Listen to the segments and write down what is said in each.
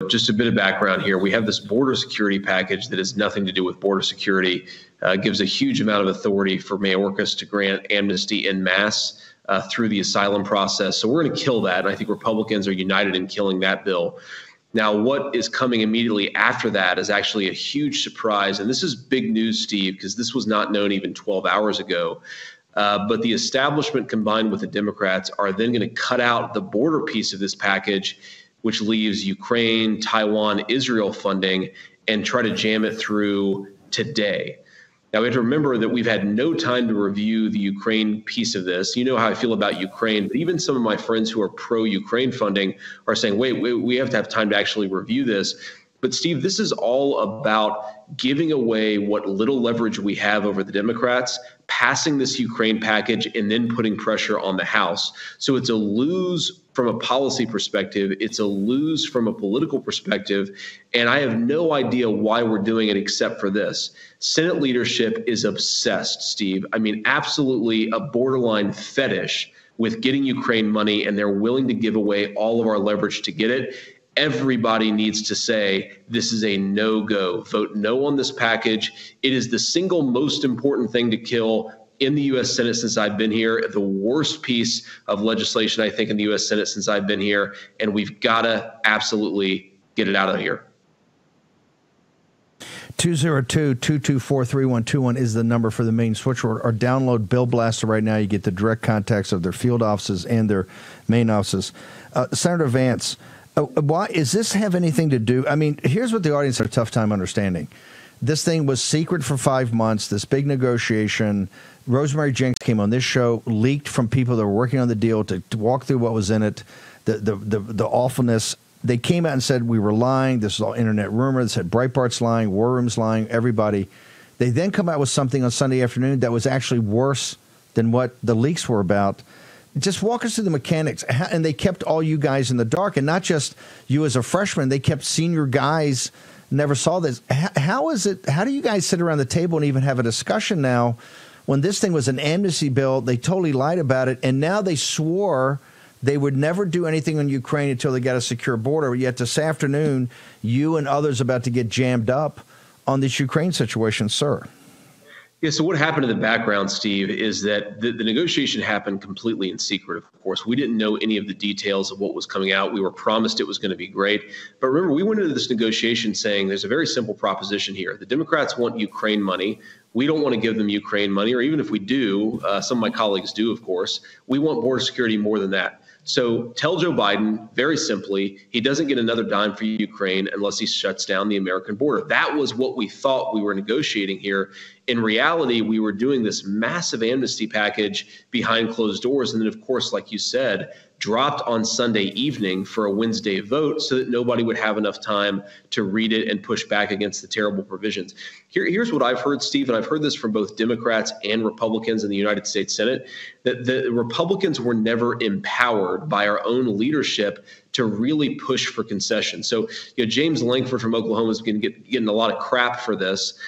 just a bit of background here. We have this border security package that has nothing to do with border security, gives a huge amount of authority for Mayorkas to grant amnesty en masse through the asylum process. So we're going to kill that. And I think Republicans are united in killing that bill. Now, what is coming immediately after that is actually a huge surprise. And this is big news, Steve, because this was not known even 12 hours ago. But the establishment combined with the Democrats are then going to cut out the border piece of this package, which leaves Ukraine, Taiwan, Israel funding, and try to jam it through today. Now, we have to remember that we've had no time to review the Ukraine piece of this. You know how I feel about Ukraine, but even some of my friends who are pro-Ukraine funding are saying, wait, we have to have time to actually review this. But Steve, this is all about giving away what little leverage we have over the Democrats, passing this Ukraine package, and then putting pressure on the House. So it's a lose from a policy perspective. It's a lose from a political perspective. And I have no idea why we're doing it except for this. Senate leadership is obsessed, Steve. I mean, absolutely a borderline fetish with getting Ukraine money, and they're willing to give away all of our leverage to get it. Everybody needs to say this is a no-go. Vote no on this package. It is the single most important thing to kill in the U.S. Senate since I've been here, the worst piece of legislation, I think, in the U.S. Senate since I've been here, and we've got to absolutely get it out of here. 202-224-3121 is the number for the main switchboard, or download Bill Blaster right now. You get the direct contacts of their field offices and their main offices. Senator Vance, why does this have anything to do? I mean, here's what the audience had a tough time understanding. This thing was secret for 5 months, this big negotiation. Rosemary Jenks came on this show, leaked from people that were working on the deal to walk through what was in it, the awfulness. They came out and said we were lying. This is all internet rumor. They said Breitbart's lying, War Room's lying, everybody. They then come out with something on Sunday afternoon that was actually worse than what the leaks were about. Just walk us through the mechanics. And they kept all you guys in the dark, and not just you as a freshman. They kept senior guys never saw this. How is it? How do you guys sit around the table and even have a discussion now when this thing was an amnesty bill? They totally lied about it, and now they swore they would never do anything on Ukraine until they got a secure border. Yet this afternoon, you and others about to get jammed up on this Ukraine situation, sir. Yeah, so what happened in the background, Steve, is that the negotiation happened completely in secret, of course. We didn't know any of the details of what was coming out. We were promised it was going to be great. But remember, we went into this negotiation saying there's a very simple proposition here. The Democrats want Ukraine money. We don't want to give them Ukraine money, or even if we do, some of my colleagues do, of course, we want border security more than that. So tell Joe Biden, very simply, he doesn't get another dime for Ukraine unless he shuts down the American border. That was what we thought we were negotiating here. In reality, we were doing this massive amnesty package behind closed doors. And then, of course, like you said, dropped on Sunday evening for a Wednesday vote so that nobody would have enough time to read it and push back against the terrible provisions. Here's what I've heard, Steve, and I've heard this from both Democrats and Republicans in the United States Senate, that the Republicans were never empowered by our own leadership to really push for concessions. So, James Lankford from Oklahoma is getting a lot of crap for this.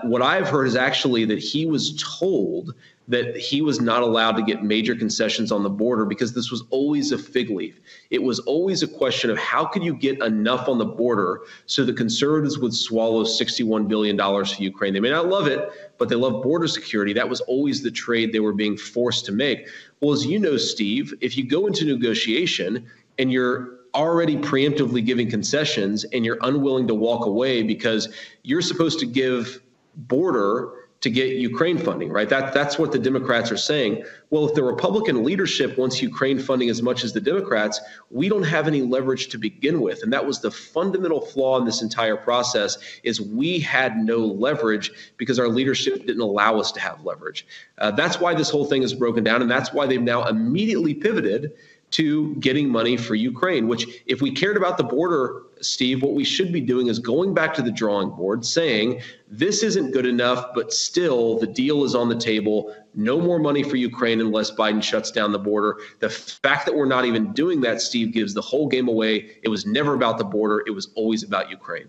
What I've heard is actually that he was told that he was not allowed to get major concessions on the border because this was always a fig leaf. It was always a question of how could you get enough on the border so the conservatives would swallow $61 billion for Ukraine. They may not love it, but they love border security. That was always the trade they were being forced to make. Well, as you know, Steve, if you go into negotiation and you're already preemptively giving concessions and you're unwilling to walk away because you're supposed to give border to get Ukraine funding, right? That's what the Democrats are saying. Well, if the Republican leadership wants Ukraine funding as much as the Democrats, we don't have any leverage to begin with. And that was the fundamental flaw in this entire process, is we had no leverage because our leadership didn't allow us to have leverage. That's why this whole thing is broken down. And that's why they've now immediately pivoted to getting money for Ukraine, which if we cared about the border, Steve, what we should be doing is going back to the drawing board saying this isn't good enough, but still the deal is on the table. No more money for Ukraine unless Biden shuts down the border. The fact that we're not even doing that, Steve, gives the whole game away. It was never about the border. It was always about Ukraine.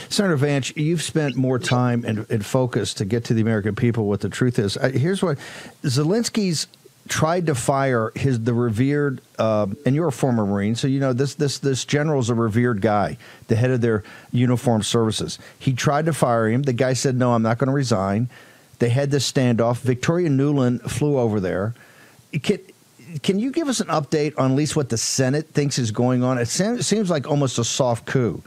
Senator Vance, you've spent more time and focus to get to the American people what the truth is. Here's what Zelensky's tried to fire the revered, and you're a former Marine, so you know this general's a revered guy, the head of their uniformed services. He tried to fire him. The guy said, "No, I'm not going to resign." They had this standoff. Victoria Nuland flew over there. Can you give us an update on at least what the Senate thinks is going on? It seems like almost a soft coup.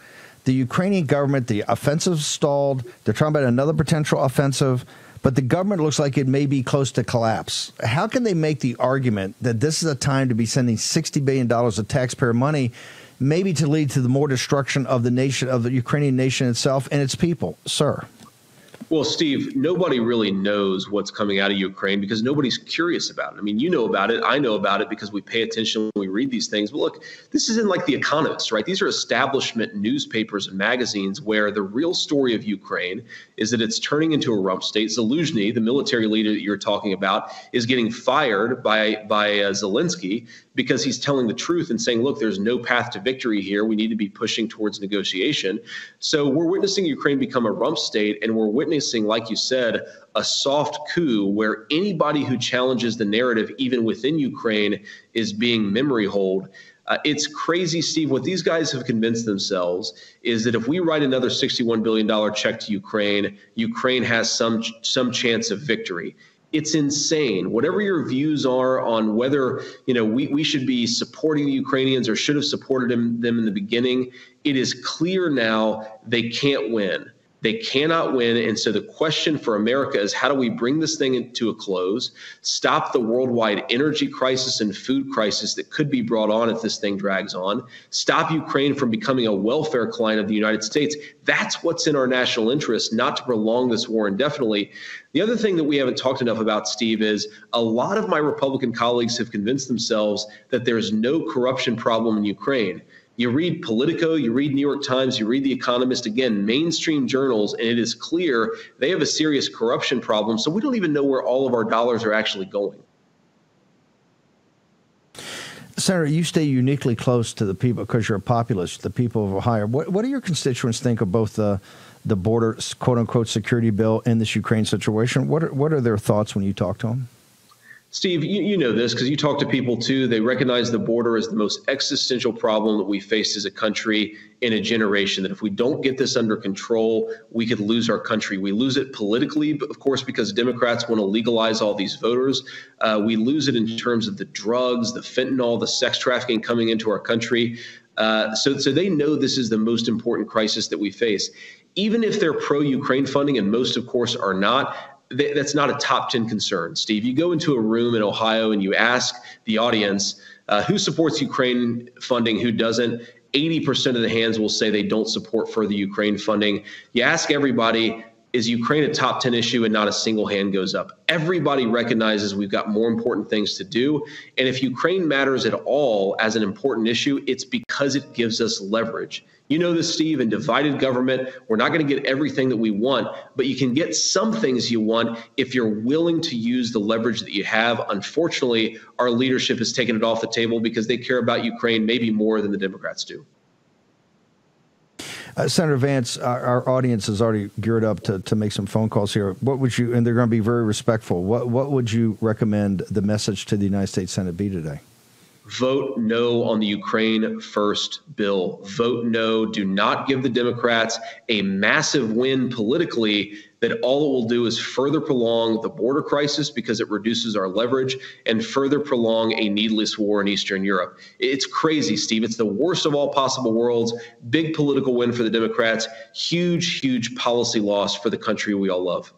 The Ukrainian government, the offensive stalled. They're talking about another potential offensive, but the government looks like it may be close to collapse. How can they make the argument that this is a time to be sending $60 billion of taxpayer money, maybe to lead to the more destruction of the nation, of the Ukrainian nation itself and its people, sir? Well, Steve, nobody really knows what's coming out of Ukraine because nobody's curious about it. I mean, you know about it. I know about it because we pay attention when we read these things. But look, this isn't like The Economist, right? These are establishment newspapers and magazines where the real story of Ukraine is that it's turning into a rump state. Zelensky, the military leader that you're talking about, is getting fired by Zelensky because he's telling the truth and saying, look, there's no path to victory here. We need to be pushing towards negotiation. So we're witnessing Ukraine become a rump state, and we're witnessing, like you said, a soft coup where anybody who challenges the narrative, even within Ukraine, is being memory holed. It's crazy, Steve. What these guys have convinced themselves is that if we write another $61 billion check to Ukraine, Ukraine has some chance of victory. It's insane. Whatever your views are on whether we should be supporting the Ukrainians or should have supported them in the beginning, it is clear now they can't win. They cannot win. And so the question for America is, how do we bring this thing to a close, stop the worldwide energy crisis and food crisis that could be brought on if this thing drags on, stop Ukraine from becoming a welfare client of the United States? That's what's in our national interest, not to prolong this war indefinitely. The other thing that we haven't talked enough about, Steve, is a lot of my Republican colleagues have convinced themselves that there's no corruption problem in Ukraine. You read Politico, you read New York Times, you read The Economist, again, mainstream journals, and it is clear they have a serious corruption problem. So we don't even know where all of our dollars are actually going. Senator, you stay uniquely close to the people because you're a populist, the people of Ohio. What do your constituents think of both the border, quote-unquote, security bill and this Ukraine situation? What are their thoughts when you talk to them? Steve, you know this because you talk to people, too. They recognize the border as the most existential problem that we faced as a country in a generation, that if we don't get this under control, we could lose our country. We lose it politically, but of course, because Democrats want to legalize all these voters. We lose it in terms of the drugs, the fentanyl, the sex trafficking coming into our country. So they know this is the most important crisis that we face. Even if they're pro-Ukraine funding, and most, of course, are not, that's not a top 10 concern, Steve. You go into a room in Ohio and you ask the audience who supports Ukraine funding, who doesn't. 80% of the hands will say they don't support further Ukraine funding. You ask everybody, is Ukraine a top 10 issue, and not a single hand goes up. Everybody recognizes we've got more important things to do. And if Ukraine matters at all as an important issue, it's because it gives us leverage. You know this, Steve, in divided government, we're not going to get everything that we want, but you can get some things you want if you're willing to use the leverage that you have. Unfortunately, our leadership has taken it off the table because they care about Ukraine maybe more than the Democrats do. Senator Vance, our audience is already geared up to make some phone calls here. What would you, and they're going to be very respectful, what would you recommend the message to the United States Senate be today? Vote no on the Ukraine first bill. Vote no. Do not give the Democrats a massive win politically that all it will do is further prolong the border crisis because it reduces our leverage and further prolong a needless war in Eastern Europe. It's crazy, Steve. It's the worst of all possible worlds. Big political win for the Democrats. Huge, huge policy loss for the country we all love.